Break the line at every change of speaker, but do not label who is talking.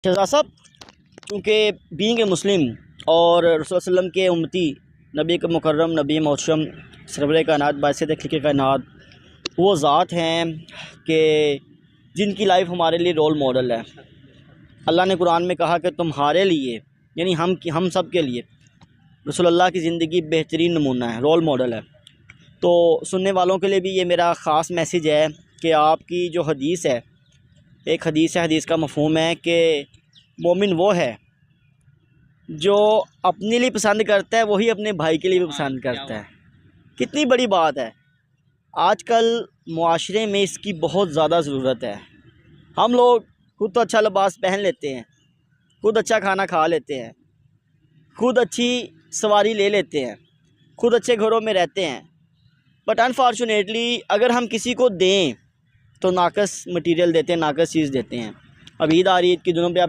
शहज़ाद साहब, चूँकि being a मुस्लिम और रसूल सल्लम के उम्मती, नबी के मुकर्रम, नबी मौसम, सरवरे कायनात, बाइस तख्लीक़ कायनात, वो ज़ात हैं कि जिनकी लाइफ हमारे लिए रोल मॉडल है। अल्लाह ने कुरान में कहा कि तुम्हारे लिए, यानी हम सब के लिए रसूलुल्लाह की ज़िंदगी बेहतरीन नमूना है, रोल मॉडल है। तो सुनने वालों के लिए भी ये मेरा ख़ास मैसेज है कि आपकी जो हदीस है, एक हदीस है, हदीस का मफ़हूम है कि मोमिन वो है जो अपने लिए पसंद करता है, वही अपने भाई के लिए भी पसंद करता है। कितनी बड़ी बात है। आजकल मुआशरे में इसकी बहुत ज़्यादा ज़रूरत है। हम लोग खुद तो अच्छा लिबास पहन लेते हैं, खुद अच्छा खाना खा लेते हैं, खुद अच्छी सवारी ले लेते हैं, खुद अच्छे घरों में रहते हैं, बट अनफॉर्चुनेटली अगर हम किसी को दें तो नाकस मटेरियल देते हैं, नाकस चीज़ देते हैं। अब ईद आ रही है, ईद के दिनों पे आप